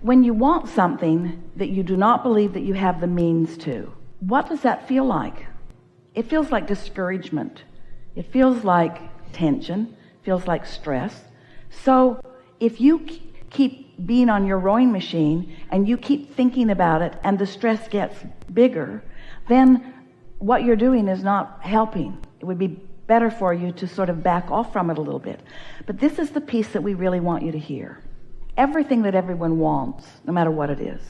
When you want something that you do not believe that you have the means to, what does that feel like? It feels like discouragement. It feels like tension. It feels like stress. So if you keep being on your rowing machine and you keep thinking about it and the stress gets bigger, then what you're doing is not helping. It would be better for you to sort of back off from it a little bit. But this is the piece that we really want you to hear. Everything that everyone wants, no matter what it is,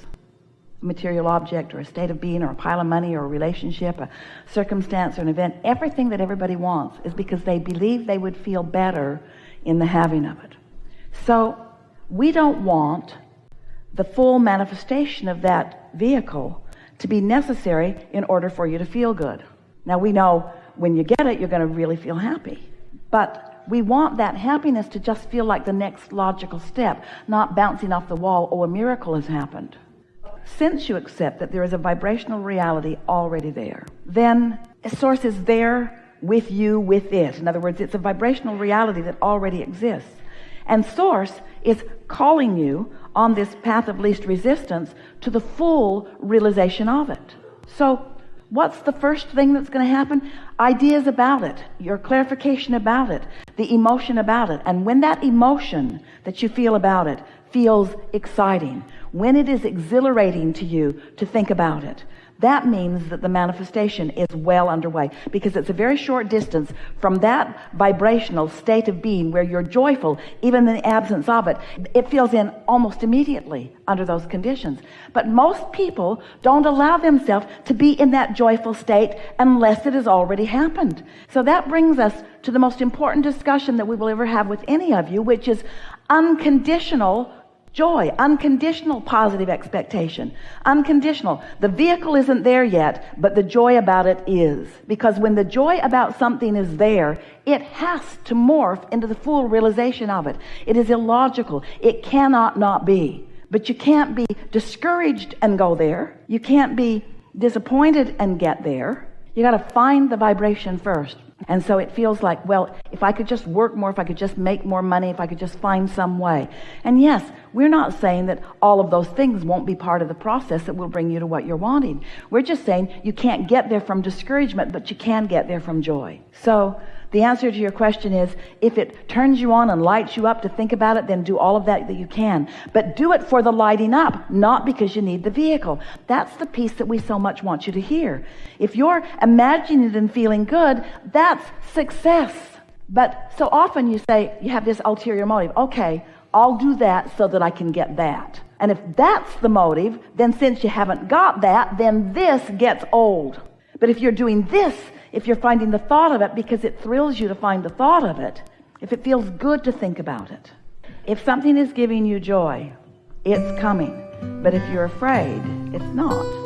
a material object or a state of being or a pile of money or a relationship, a circumstance or an event, everything that everybody wants is because they believe they would feel better in the having of it. So we don't want the full manifestation of that vehicle to be necessary in order for you to feel good. Now we know when you get it, you're going to really feel happy. But we want that happiness to just feel like the next logical step, not bouncing off the wall, oh, a miracle has happened. Since you accept that there is a vibrational reality already there, then a source is there with you, with it. In other words, it's a vibrational reality that already exists. And source is calling you on this path of least resistance to the full realization of it. So what's the first thing that's going to happen? Ideas about it, your clarification about it, the emotion about it. And when that emotion that you feel about it feels exciting, when it is exhilarating to you to think about it, that means that the manifestation is well underway, because it's a very short distance from that vibrational state of being where you're joyful, even in the absence of it. It feels in almost immediately under those conditions. But most people don't allow themselves to be in that joyful state unless it has already happened. So that brings us to the most important discussion that we will ever have with any of you, which is unconditional joy, unconditional positive expectation, unconditional. The vehicle isn't there yet, but the joy about it is. Because when the joy about something is there, it has to morph into the full realization of it. It is illogical. It cannot not be. But you can't be discouraged and go there. You can't be disappointed and get there. You got to find the vibration first. And so it feels like, well, if I could just work more, if I could just make more money, if I could just find some way. And yes, we're not saying that all of those things won't be part of the process that will bring you to what you're wanting. We're just saying you can't get there from discouragement, but you can get there from joy. So the answer to your question is, if it turns you on and lights you up to think about it, then do all of that you can. But do it for the lighting up, not because you need the vehicle. That's the piece that we so much want you to hear. If you're imagining it and feeling good, that's success. But so often you say, you have this ulterior motive. Okay, I'll do that so that I can get that. And if that's the motive, then since you haven't got that, then this gets old. But if you're doing this, if you're finding the thought of it because it thrills you to find the thought of it, if it feels good to think about it, if something is giving you joy, it's coming. But if you're afraid, it's not.